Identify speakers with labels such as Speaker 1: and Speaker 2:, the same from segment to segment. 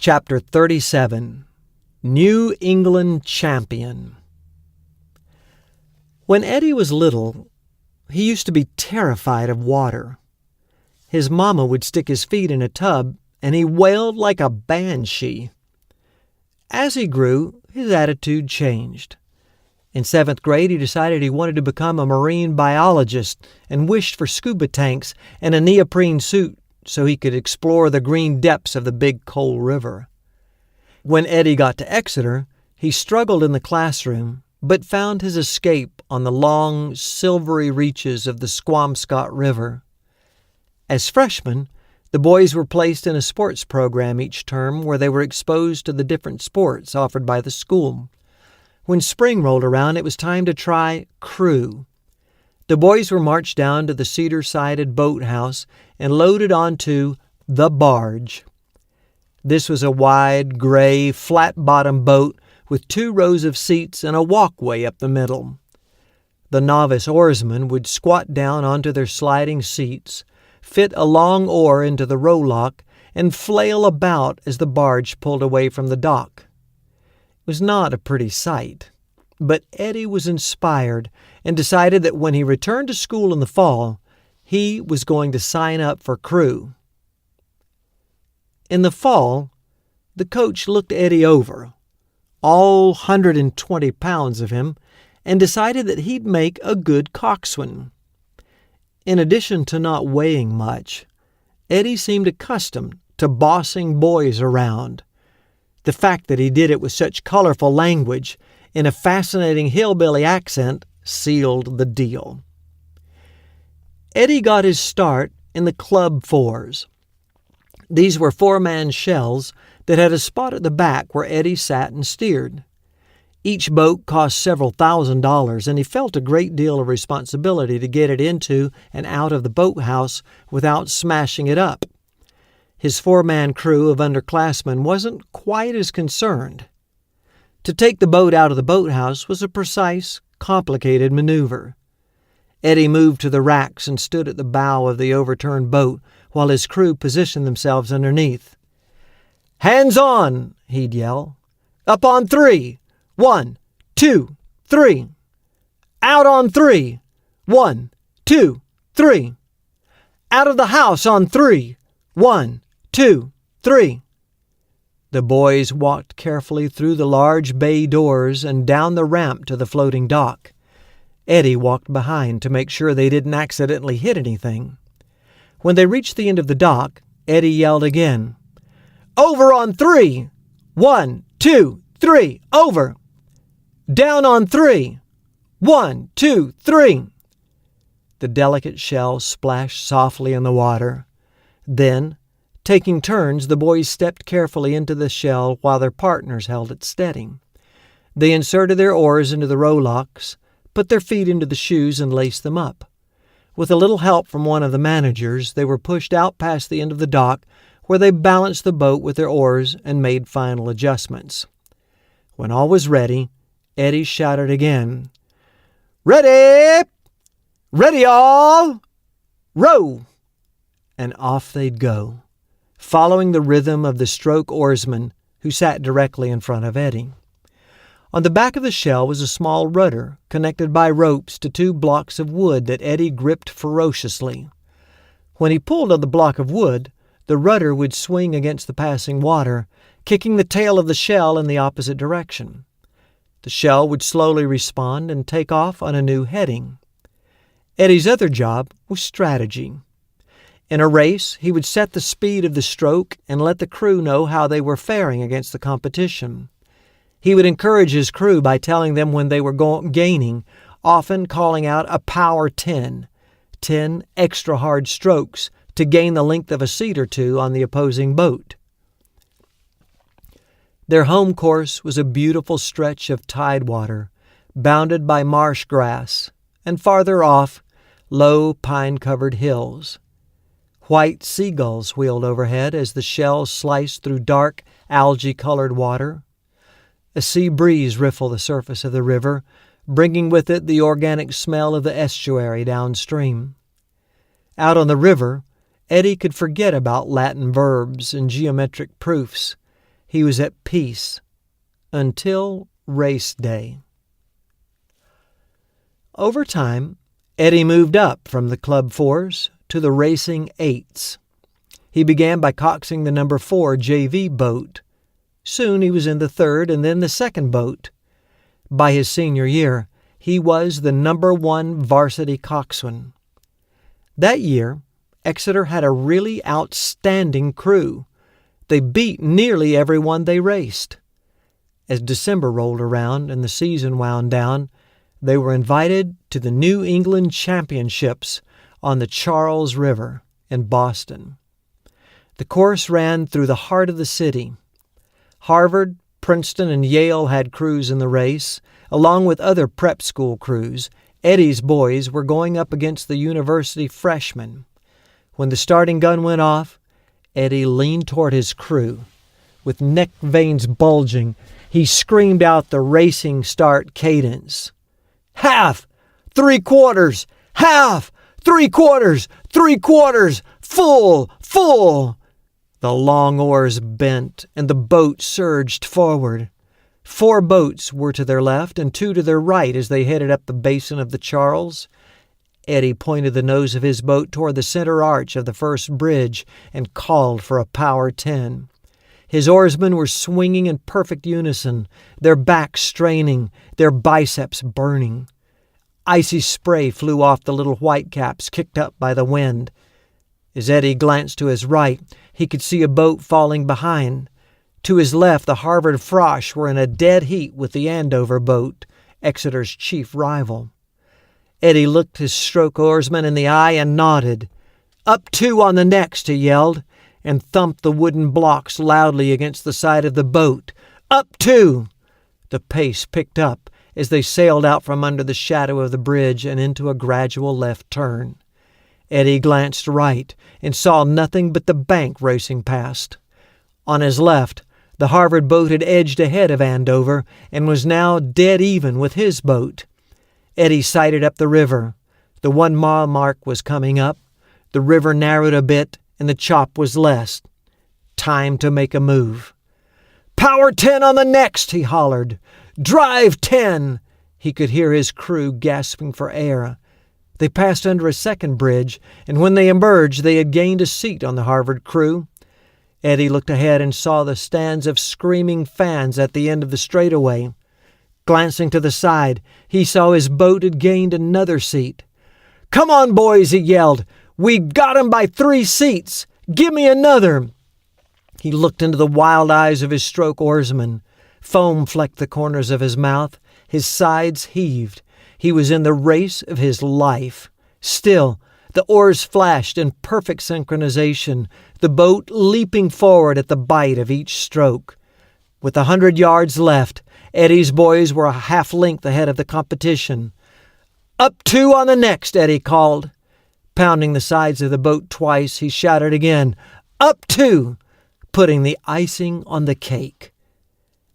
Speaker 1: Chapter 37. New England Champion. When Eddie was little, he used to be terrified of water. His mama would stick his feet in a tub, and he wailed like a banshee. As he grew, his attitude changed. In 7th grade, he decided he wanted to become a marine biologist and wished for scuba tanks and a neoprene suit so he could explore the green depths of the Big Coal River. When Eddie got to Exeter, he struggled in the classroom, but found his escape on the long, silvery reaches of the Squamscott River. As freshmen, the boys were placed in a sports program each term where they were exposed to the different sports offered by the school. When spring rolled around, it was time to try crew. The boys were marched down to the cedar-sided boathouse and loaded onto the barge. This was a wide, gray, flat-bottomed boat with 2 rows of seats and a walkway up the middle. The novice oarsmen would squat down onto their sliding seats, fit a long oar into the rowlock, and flail about as the barge pulled away from the dock. It was not a pretty sight, but Eddie was inspired and decided that when he returned to school in the fall, he was going to sign up for crew. In the fall, the coach looked Eddie over, all 120 pounds of him, and decided that he'd make a good coxswain. In addition to not weighing much, Eddie seemed accustomed to bossing boys around. The fact that he did it with such colorful language in a fascinating hillbilly accent sealed the deal. Eddie got his start in the Club 4s. These were 4-man shells that had a spot at the back where Eddie sat and steered. Each boat cost several $1,000s, and he felt a great deal of responsibility to get it into and out of the boathouse without smashing it up. His 4-man crew of underclassmen wasn't quite as concerned. To take the boat out of the boathouse was a precise, complicated maneuver. Eddie moved to the racks and stood at the bow of the overturned boat while his crew positioned themselves underneath. "Hands on!" he'd yell. "Up on 3! 1, 2, 3! Out on 3! 1, 2, 3! Out of the house on 3! 1, 2, 3! The boys walked carefully through the large bay doors and down the ramp to the floating dock. Eddie walked behind to make sure they didn't accidentally hit anything. When they reached the end of the dock, Eddie yelled again. "Over on 3! 1, 2, 3! Over! Down on 3! 1, 2, 3! The delicate shell splashed softly in the water. Then, taking turns, the boys stepped carefully into the shell while their partners held it steady. They inserted their oars into the rowlocks, put their feet into the shoes, and laced them up. With a little help from one of the managers, they were pushed out past the end of the dock, where they balanced the boat with their oars and made final adjustments. When all was ready, Eddie shouted again, "Ready! Ready all! Row!" And off they'd go, following the rhythm of the stroke oarsman who sat directly in front of Eddie. On the back of the shell was a small rudder connected by ropes to 2 blocks of wood that Eddie gripped ferociously. When he pulled on the block of wood, the rudder would swing against the passing water, kicking the tail of the shell in the opposite direction. The shell would slowly respond and take off on a new heading. Eddie's other job was strategy. In a race, he would set the speed of the stroke and let the crew know how they were faring against the competition. He would encourage his crew by telling them when they were gaining, often calling out a power 10 extra hard strokes to gain the length of a seat or 2 on the opposing boat. Their home course was a beautiful stretch of tidewater, bounded by marsh grass, and farther off, low pine-covered hills. White seagulls wheeled overhead as the shell sliced through dark, algae-colored water. A sea breeze riffled the surface of the river, bringing with it the organic smell of the estuary downstream. Out on the river, Eddie could forget about Latin verbs and geometric proofs. He was at peace until race day. Over time, Eddie moved up from the Club 4s to the Racing 8s. He began by coxing the number 4 JV boat. Soon he was in the third and then the second boat. By his senior year, he was the number 1 varsity coxswain. That year, Exeter had a really outstanding crew. They beat nearly everyone they raced. As December rolled around and the season wound down, they were invited to the New England Championships on the Charles River in Boston. The course ran through the heart of the city. Harvard, Princeton, and Yale had crews in the race, along with other prep school crews. Eddie's boys were going up against the university freshmen. When the starting gun went off, Eddie leaned toward his crew. With neck veins bulging, he screamed out the racing start cadence. Half, 3/4, half, 3/4, 3/4, full, full. The long oars bent and the boat surged forward. 4 boats were to their left and 2 to their right as they headed up the basin of the Charles. Eddie pointed the nose of his boat toward the center arch of the first bridge and called for a power 10. His oarsmen were swinging in perfect unison, their backs straining, their biceps burning. Icy spray flew off the little whitecaps kicked up by the wind. As Eddie glanced to his right, he could see a boat falling behind. To his left, the Harvard Frosh were in a dead heat with the Andover boat, Exeter's chief rival. Eddie looked his stroke oarsman in the eye and nodded. "Up 2 on the next," he yelled, and thumped the wooden blocks loudly against the side of the boat. "Up 2!" The pace picked up as they sailed out from under the shadow of the bridge and into a gradual left turn. Eddie glanced right and saw nothing but the bank racing past. On his left, the Harvard boat had edged ahead of Andover and was now dead even with his boat. Eddie sighted up the river. The 1 mile mark was coming up. The river narrowed a bit and the chop was less. Time to make a move. "Power 10 on the next," he hollered. "Drive 10!" He could hear his crew gasping for air. They passed under a second bridge, and when they emerged, they had gained a seat on the Harvard crew. Eddie looked ahead and saw the stands of screaming fans at the end of the straightaway. Glancing to the side, he saw his boat had gained another seat. "Come on, boys," he yelled. "We got 'em by 3 seats. Give me another." He looked into the wild eyes of his stroke oarsman. Foam flecked the corners of his mouth. His sides heaved. He was in the race of his life. Still, the oars flashed in perfect synchronization, the boat leaping forward at the bite of each stroke. With 100 yards left, Eddie's boys were a half length ahead of the competition. "Up 2 on the next," Eddie called. Pounding the sides of the boat twice, he shouted again, "Up 2," putting the icing on the cake.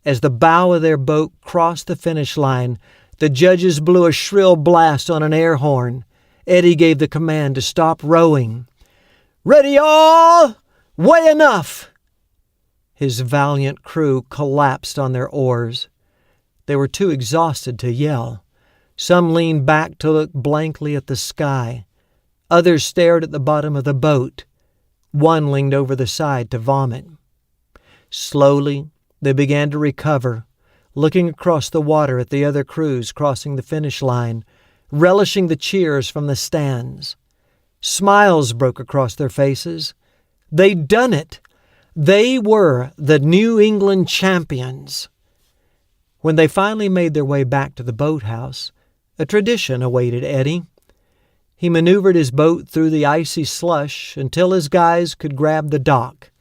Speaker 1: As the bow of their boat crossed the finish line, the judges blew a shrill blast on an air horn. Eddie gave the command to stop rowing. "Ready all! Way enough!" His valiant crew collapsed on their oars. They were too exhausted to yell. Some leaned back to look blankly at the sky. Others stared at the bottom of the boat. One leaned over the side to vomit. Slowly, they began to recover, looking across the water at the other crews crossing the finish line, relishing the cheers from the stands. Smiles broke across their faces. They'd done it. They were the New England champions. When they finally made their way back to the boathouse, a tradition awaited Eddie. He maneuvered his boat through the icy slush until his guys could grab the dock.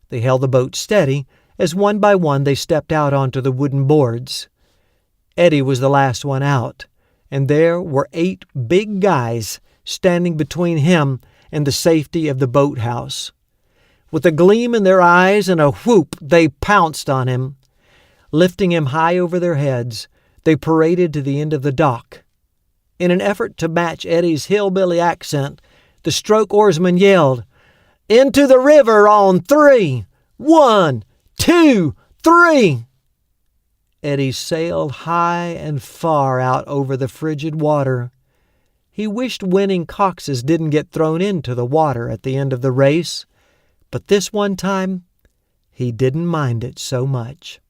Speaker 1: They held the boat steady as one by one they stepped out onto the wooden boards. Eddie was the last one out, and there were 8 big guys standing between him and the safety of the boathouse. With a gleam in their eyes and a whoop, they pounced on him. Lifting him high over their heads, they paraded to the end of the dock. In an effort to match Eddie's hillbilly accent, the stroke oarsman yelled, "Into the river on 3! 1, 2, 3! Eddie sailed high and far out over the frigid water. He wished winning Cox's didn't get thrown into the water at the end of the race, but this one time he didn't mind it so much.